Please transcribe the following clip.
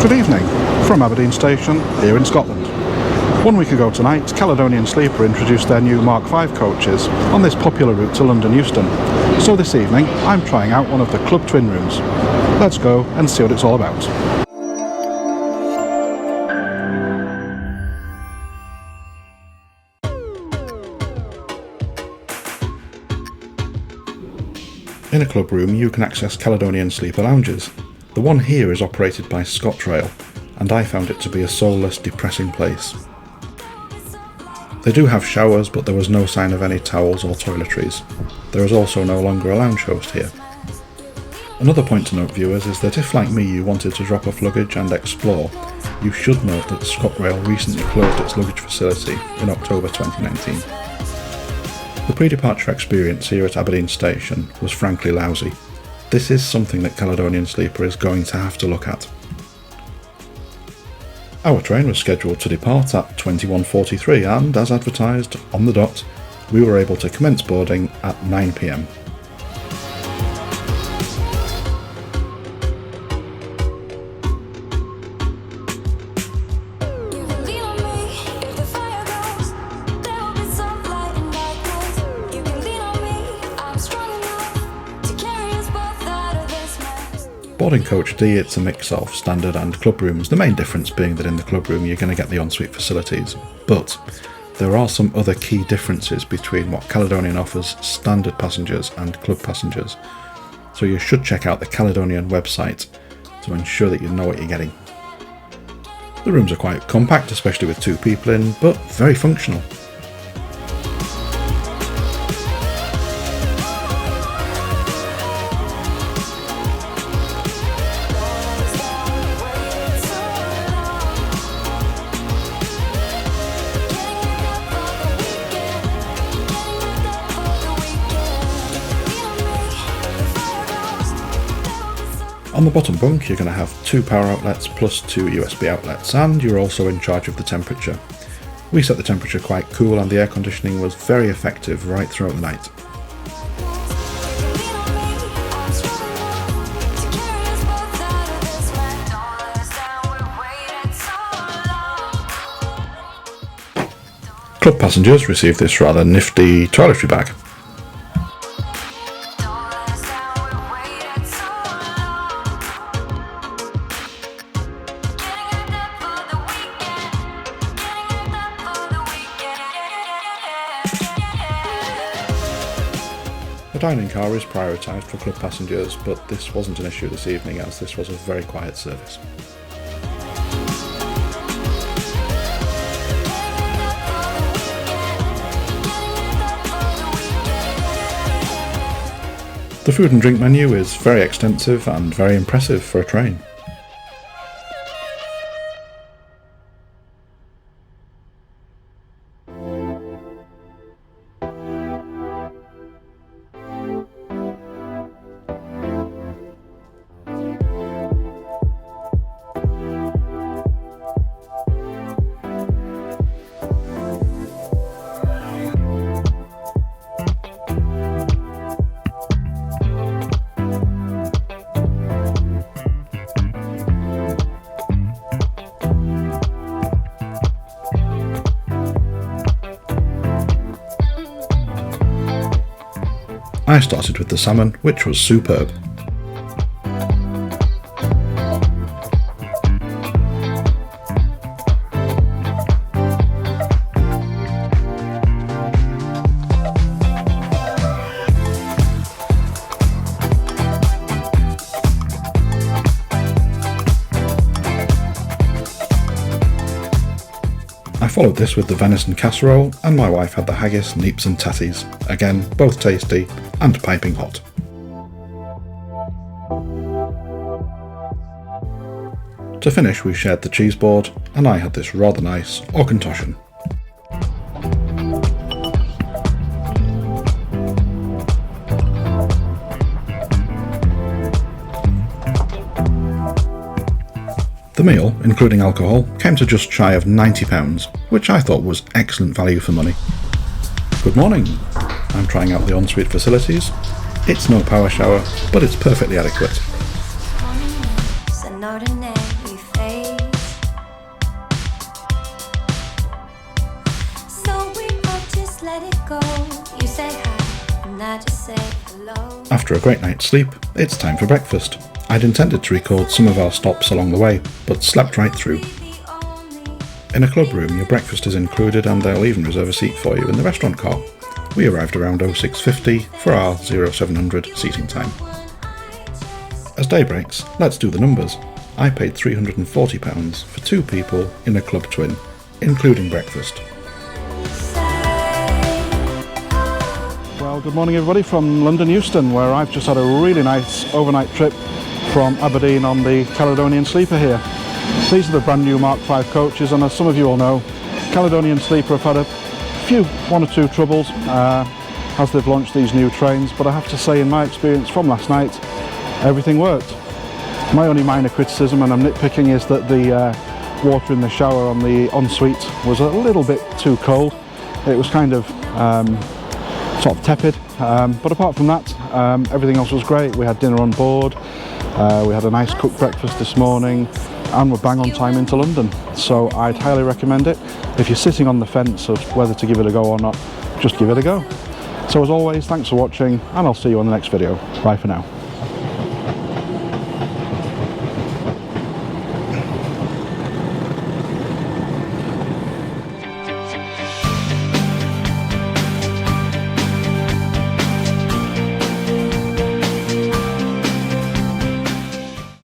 Good evening, from Aberdeen Station, here in Scotland. 1 week ago tonight, Caledonian Sleeper introduced their new Mark V coaches on this popular route to London Euston. So this evening, I'm trying out one of the Club Twin Rooms. Let's go and see what it's all about. In a club room, you can access Caledonian Sleeper lounges. The one here is operated by ScotRail, and I found it to be a soulless, depressing place. They do have showers, but there was no sign of any towels or toiletries. There is also no longer a lounge host here. Another point to note, viewers, is that if, like me, you wanted to drop off luggage and explore, you should note that ScotRail recently closed its luggage facility in October 2019. The pre-departure experience here at Aberdeen Station was frankly lousy. This is something that Caledonian Sleeper is going to have to look at. Our train was scheduled to depart at 21:43 and, as advertised, on the dot, we were able to commence boarding at 9 p.m. Boarding coach D, it's a mix of standard and club rooms, the main difference being that in the club room you're going to get the ensuite facilities, but there are some other key differences between what Caledonian offers standard passengers and club passengers, so you should check out the Caledonian website to ensure that you know what you're getting. The rooms are quite compact, especially with 2 people in, but very functional. On the bottom bunk you're going to have 2 power outlets plus 2 USB outlets, and you're also in charge of the temperature. We set the temperature quite cool and the air conditioning was very effective right throughout the night. Club passengers received this rather nifty toiletry bag. The dining car is prioritised for club passengers, but this wasn't an issue this evening as this was a very quiet service. The food and drink menu is very extensive and very impressive for a train. I started with the salmon, which was superb. I followed this with the venison casserole, and my wife had the haggis, neeps and tatties. Again, both tasty and piping hot. To finish, we shared the cheese board, and I had this rather nice Auchentoshan. The meal, including alcohol, came to just shy of £90, which I thought was excellent value for money. Good morning. I'm trying out the ensuite facilities. It's no power shower, but it's perfectly adequate. After a great night's sleep, it's time for breakfast. I'd intended to record some of our stops along the way, but slept right through. In a club room, your breakfast is included and they'll even reserve a seat for you in the restaurant car. We arrived around 0650 for our 0700 seating time. As day breaks, let's do the numbers. I paid £340 for 2 people in a club twin, including breakfast. Well, good morning everybody from London Euston, where I've just had a really nice overnight trip from Aberdeen on the Caledonian Sleeper here. These are the brand new Mark V coaches, and as some of you all know, Caledonian Sleeper have had a few, 1 or 2 troubles as they've launched these new trains, but I have to say in my experience from last night, everything worked. My only minor criticism, and I'm nitpicking, is that the water in the shower on the ensuite was a little bit too cold. It was kind of sort of tepid, but apart from that, everything else was great. We had dinner on board, we had a nice cooked breakfast this morning, and we're bang on time into London. So I'd highly recommend it. If you're sitting on the fence of whether to give it a go or not, just give it a go. So as always, thanks for watching, and I'll see you on the next video. Bye for now.